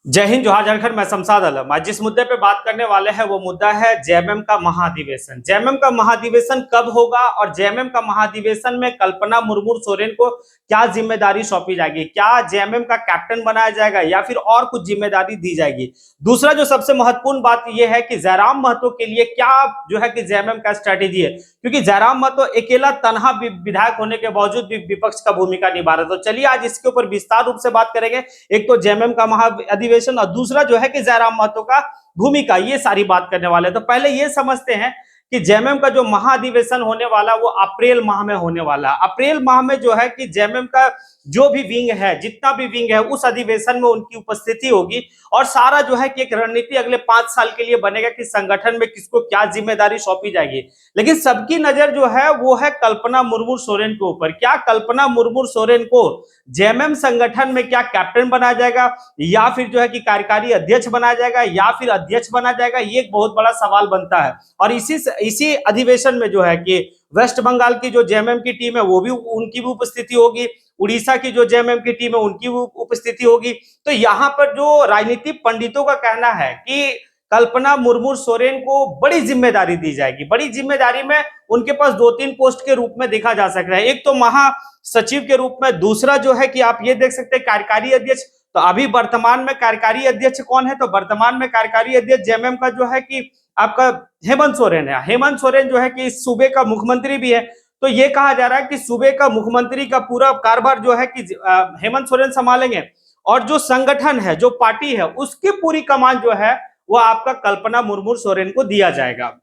जय हिंद, जोहार, झारखंड। मैं शमशाद आलम। आज जिस मुद्दे पे बात करने वाले हैं वो मुद्दा है जेएमएम का महाधिवेशन। जेएमएम का महाधिवेशन कब होगा और जेएमएम का महाधिवेशन में कल्पना मुर्मू सोरेन को क्या जिम्मेदारी सौंपी जाएगी? क्या जेएमएम का कैप्टन बनाया जाएगा या फिर और कुछ जिम्मेदारी दी जाएगी? दूसरा जो सबसे महत्वपूर्ण बात यह है कि जयराम महतो के लिए क्या जो है कि जेएमएम का स्ट्रेटेजी है, क्योंकि जयराम महतो अकेला तनहा विधायक होने के बावजूद भी विपक्ष का भूमिका निभा रहा है। तो चलिए आज इसके ऊपर विस्तार रूप से बात करेंगे। एक तो जेएमएम का महाअधिवेशन और दूसरा जो है कि जयराम महतो का भूमिका, ये सारी बात करने वाले हैं। तो पहले ये समझते हैं कि जेएमएम का जो महाअधिवेशन होने वाला वो अप्रैल माह में होने वाला। अप्रैल माह में जो है कि जेएमएम का जो भी विंग है, जितना भी विंग है, उस अधिवेशन में उनकी उपस्थिति होगी और सारा जो है कि एक रणनीति अगले 5 साल के लिए बनेगा कि संगठन में किसको क्या जिम्मेदारी सौंपी जाएगी। लेकिन सबकी नजर जो है वो है कल्पना मुर्मू सोरेन के ऊपर। क्या कल्पना मुर्मू सोरेन को जेएमएम संगठन में क्या कैप्टन बनाया जाएगा या फिर जो है कि कार्यकारी अध्यक्ष बनाया जाएगा या फिर अध्यक्ष बनाया जाएगा, ये एक बहुत बड़ा सवाल बनता है। और इसी अधिवेशन में जो है कि वेस्ट बंगाल की जो जेएमएम की टीम है वो भी, उनकी भी उपस्थिति होगी। उड़ीसा की जो जेएमएम की टीम है उनकी भी उपस्थिति होगी। तो यहाँ पर जो राजनीतिक पंडितों का कहना है कि कल्पना मुर्मू सोरेन को बड़ी जिम्मेदारी दी जाएगी। बड़ी जिम्मेदारी में उनके पास 2-3 पोस्ट के रूप में देखा जा सकता है। एक तो महासचिव के रूप में, दूसरा जो है कि आप ये देख सकते हैं कार्यकारी अध्यक्ष। तो अभी वर्तमान में कार्यकारी अध्यक्ष कौन है? तो वर्तमान में कार्यकारी अध्यक्ष जेएमएम का जो है कि आपका हेमंत सोरेन है। हेमंत सोरेन जो है कि इस सूबे का मुख्यमंत्री भी है। तो ये कहा जा रहा है कि सूबे का मुख्यमंत्री का पूरा कारभार जो है कि हेमंत सोरेन संभालेंगे और जो संगठन है, जो पार्टी है, उसकी पूरी कमान जो है वो आपका कल्पना मुर्मू सोरेन को दिया जाएगा।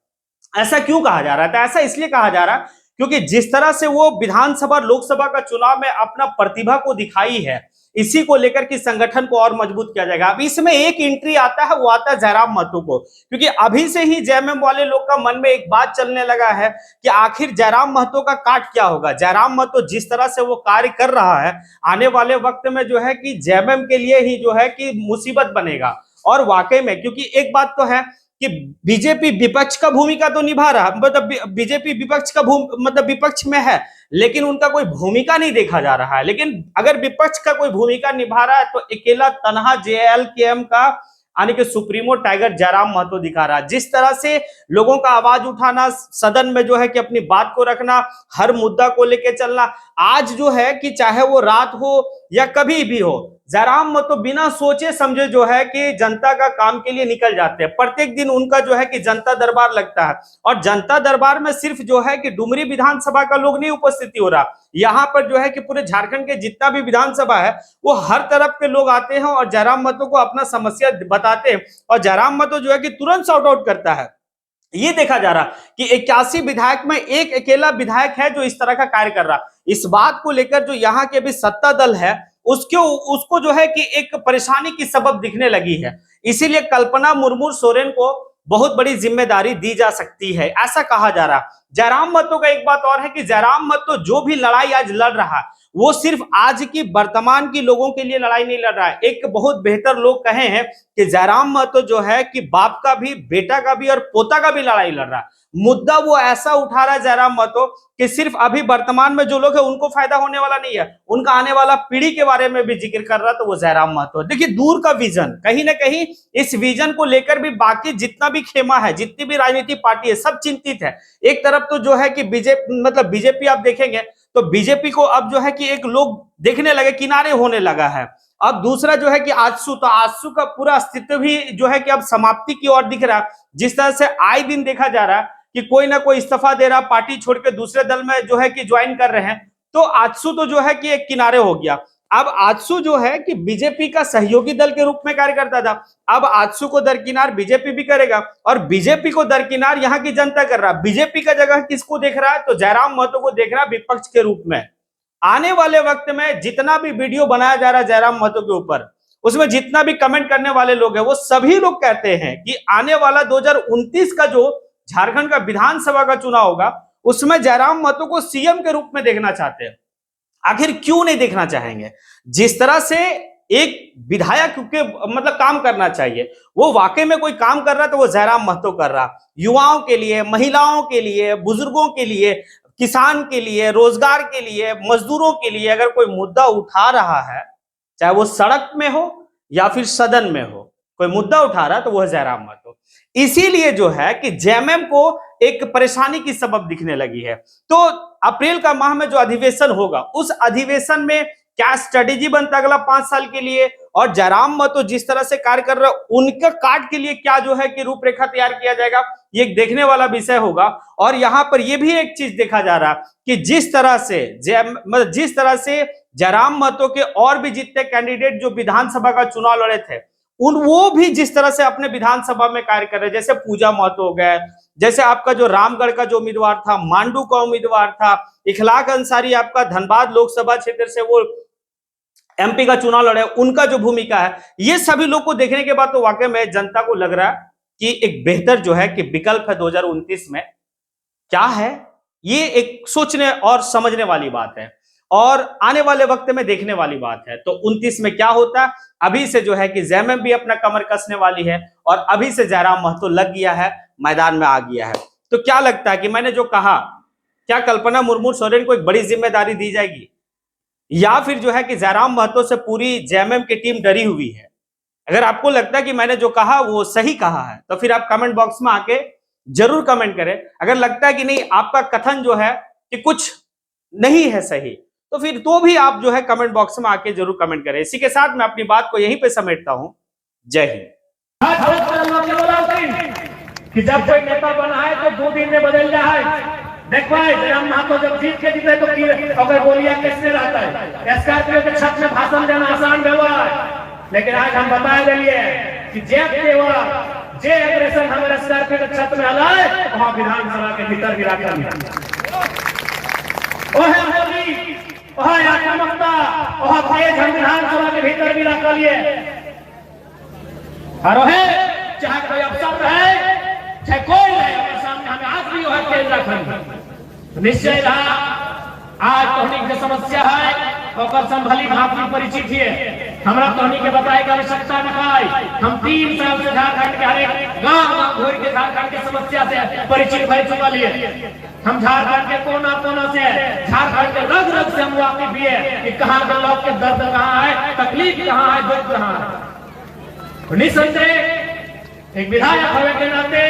ऐसा क्यों कहा जा रहा था? ऐसा इसलिए कहा जा रहा क्योंकि जिस तरह से वो विधानसभा लोकसभा का चुनाव में अपना प्रतिभा को दिखाई है, इसी को लेकर के संगठन को और मजबूत किया जाएगा। अब इसमें एक एंट्री आता है, वो आता है जयराम महतो को, क्योंकि अभी से ही जेएमएम वाले लोग का मन में एक बात चलने लगा है कि आखिर जयराम महतो का काट क्या होगा। जयराम महतो जिस तरह से वो कार्य कर रहा है, आने वाले वक्त में जो है कि जेएमएम के लिए ही जो है कि मुसीबत बनेगा। और वाकई में, क्योंकि एक बात तो है कि बीजेपी विपक्ष का भूमिका तो निभा रहा, मतलब बीजेपी विपक्ष का मतलब विपक्ष में है, लेकिन उनका कोई भूमिका नहीं देखा जा रहा है। लेकिन अगर विपक्ष का कोई भूमिका निभा रहा है तो अकेला तनहा जेएलकेएम का यानी कि सुप्रीमो टाइगर जयराम महतो दिखा रहा है। जिस तरह से लोगों का आवाज उठाना, सदन में जो है कि अपनी बात को रखना, हर मुद्दा को लेकर चलना, आज जो है कि चाहे वो रात हो या कभी भी हो, जयराम महतो बिना सोचे समझे जो है कि जनता का काम के लिए निकल जाते हैं। प्रत्येक दिन उनका जो है कि जनता दरबार लगता है और जनता दरबार में सिर्फ जो है कि डुमरी विधानसभा का लोग नहीं उपस्थिति हो रहा, यहाँ पर जो है कि पूरे झारखंड के जितना भी विधानसभा है वो हर तरफ के लोग आते हैं और जयराम महतो को अपना समस्या बताते हैं और जयराम महतो जो है कि तुरंत सॉर्ट आउट करता है। ये देखा जा रहा कि 81 विधायक में एक अकेला विधायक है जो इस तरह का कार्य कर रहा। इस बात को लेकर जो यहाँ के भी सत्ता दल है उसको जो है कि एक परेशानी की सबब दिखने लगी है। इसीलिए कल्पना मुर्मू सोरेन को बहुत बड़ी जिम्मेदारी दी जा सकती है, ऐसा कहा जा रहा। जयराम महतो का एक बात और है कि जयराम महतो जो भी लड़ाई आज लड़ रहा है वो सिर्फ आज की वर्तमान की लोगों के लिए लड़ाई नहीं लड़ रहा है। एक बहुत बेहतर लोग कहे हैं कि जयराम महतो जो है कि बाप का भी, बेटा का भी और पोता का भी लड़ाई लड़ रहा है। मुद्दा वो ऐसा उठा रहा है जयराम महतो कि सिर्फ अभी वर्तमान में जो लोग हैं उनको फायदा होने वाला नहीं है, उनका आने वाला पीढ़ी के बारे में भी जिक्र कर रहा, तो वो जयराम महतो। देखिए दूर का विजन, कहीं ना कहीं इस विजन को लेकर भी बाकी जितना भी खेमा है, जितनी भी राजनीतिक पार्टी है, सब चिंतित है। एक तरफ तो जो है कि बीजेपी आप देखेंगे तो बीजेपी को अब जो है कि एक लोग देखने लगे, किनारे होने लगा है। अब दूसरा जो है कि आजसू, तो आजसू का पूरा अस्तित्व भी जो है कि अब समाप्ति की ओर दिख रहा है। जिस तरह से आए दिन देखा जा रहा है कि कोई ना कोई इस्तीफा दे रहा, पार्टी छोड़ के दूसरे दल में जो है कि ज्वाइन कर रहे हैं, तो आजसू तो जो है कि एक किनारे हो गया। अब आजसू जो है कि बीजेपी का सहयोगी दल के रूप में कार्य करता था, अब आजसू को दरकिनार बीजेपी भी करेगा और बीजेपी को दरकिनार यहाँ की जनता कर रहा। बीजेपी का जगह किसको देख रहा है? तो जयराम महतो को देख रहा है विपक्ष के रूप में। आने वाले वक्त में जितना भी वीडियो बनाया जा रहा है जयराम महतो के ऊपर, उसमें जितना भी कमेंट करने वाले लोग हैं वो सभी लोग कहते हैं कि आने वाला 2029 का जो झारखंड का विधानसभा का चुनाव होगा उसमें जयराम महतो को सीएम के रूप में देखना चाहते हैं। आखिर क्यों नहीं देखना चाहेंगे? जिस तरह से एक विधायक के मतलब काम करना चाहिए, वो वाकई में कोई काम कर रहा तो वो जयराम महतो कर रहा। युवाओं के लिए, महिलाओं के लिए, बुजुर्गों के लिए, किसान के लिए, रोजगार के लिए, मजदूरों के लिए अगर कोई मुद्दा उठा रहा है, चाहे वो सड़क में हो या फिर सदन में हो, कोई मुद्दा उठा रहा तो वो है जयराम महतो। इसीलिए जो है कि जेएमएम को एक परेशानी की सबब दिखने लगी है। तो अप्रैल का माह में जो अधिवेशन होगा, उस अधिवेशन में क्या स्ट्रेटेजी बनता है अगला 5 साल के लिए, और जयराम महतो जिस तरह से कार्य कर रहे हैं उनका काट के लिए क्या जो है कि रूपरेखा तैयार किया जाएगा, ये एक देखने वाला विषय होगा। और यहां पर यह भी एक चीज देखा जा रहा कि जिस तरह से जयराम महतो के और भी जितने कैंडिडेट जो विधानसभा का चुनाव लड़े थे, वो भी जिस तरह से अपने विधानसभा में कार्य कर रहे, जैसे पूजा महतो हो गए, जैसे आपका जो रामगढ़ का जो उम्मीदवार था, मांडू का उम्मीदवार था, इखलाक अंसारी आपका धनबाद लोकसभा क्षेत्र से वो एमपी का चुनाव लड़े, उनका जो भूमिका है, ये सभी लोग को देखने के बाद तो वाकई में जनता को लग रहा है कि एक बेहतर जो है कि विकल्प है 2029 में क्या है, ये एक सोचने और समझने वाली बात है और आने वाले वक्त में देखने वाली बात है। तो 29 में क्या होता है, अभी से जो है कि जेएमएम भी अपना कमर कसने वाली है और अभी से जयराम महतो लग गया है, मैदान में आ गया है। तो क्या लगता है कि मैंने जो कहा, क्या कल्पना मुर्मू सोरेन को एक बड़ी जिम्मेदारी दी जाएगी, या फिर जो है कि जयराम महतो से पूरी जेएमएम की टीम डरी हुई है? अगर आपको लगता है कि मैंने जो कहा वो सही कहा है तो फिर आप कमेंट बॉक्स में आके जरूर कमेंट करें। अगर लगता है कि नहीं, आपका कथन जो है कि कुछ नहीं है सही, तो फिर तो भी आप जो है कमेंट बॉक्स में आके जरूर कमेंट करें। इसी के साथ मैं अपनी बात को यहीं पे समेटता हूं। जय हिंद। कि जब कोई नेता बना है तो 2 दिन में बदल जाए। देख भाई, जयराम महतो जब जीत के जीते तो अगर बोलिया कैसे रहता है, स्कॉर्पियो के छत में भाषण देना आसान व्यवहार, लेकिन आज हम बता दिए कि जे एग्रेशन हमारे स्कॉर्पियो के छत में हला है, वहां विधानसभा के भीतर भी रखा आक्रामकता, वहां तेज हम विधानसभा के भीतर भी रख लिए। और चाहे कोई अफसर रहे चाहे कोई रहे, सामने हमें आज भी वह तेज रखेंगे। निश्चय रहा आज तोहनी की समस्या है और संभली भावनी परिचित है, हमरा तोहनी के बताए की आवश्यकता न है। हम 3 साल से झारखंड के हर एक गांव घूर के झारखंड की समस्या से परिचित भर चुका लिए। हम झारखंड के कोना कोना से, झारखंड के रग रग से हम वाकिफ भी है कि कहाँ के लोग के दर्द कहाँ है, तकलीफ कहाँ है, दुख कहाँ है। निसंदेह एक विधायक होने के नाते,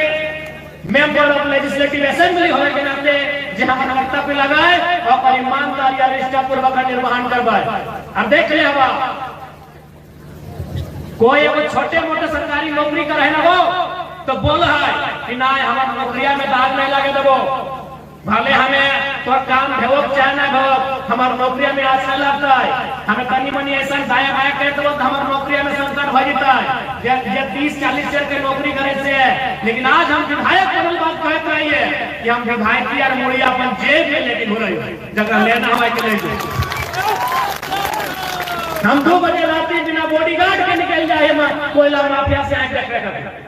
मेंबर ऑफ लेजिस्लेटिव असेंबली होने के नाते जहां नागरिकता पे लगाए और ईमानदारी और निष्ठापूर्वक निर्वहन करवाए। अब देख ले हवा कोई वो छोटे मोटे सरकारी नौकरी कर रहे ना हो तो बोल है कि ना हमारे नौकरिया में दाग नहीं लगे देवो, भले हमें तो काम भेवो चाहे ना भेवो, हमारे नौकरिया में आज नहीं लगता है। हमें तनी मनी ऐसा दाया बाया कर दो तो हमारे नौकरिया में संकट हो जाता है। ये 30-40 शेर के नौकरी करे से है, लेकिन आज हम विधायक बनल बात कहते रही है कि हम विधायक की और मुड़िया अपन जेब में लेके हो रही जगह लेना हुआ कि नहीं। हम 2 बजे रात बिना बॉडीगार्ड के निकल जाए कोयला माफिया से आए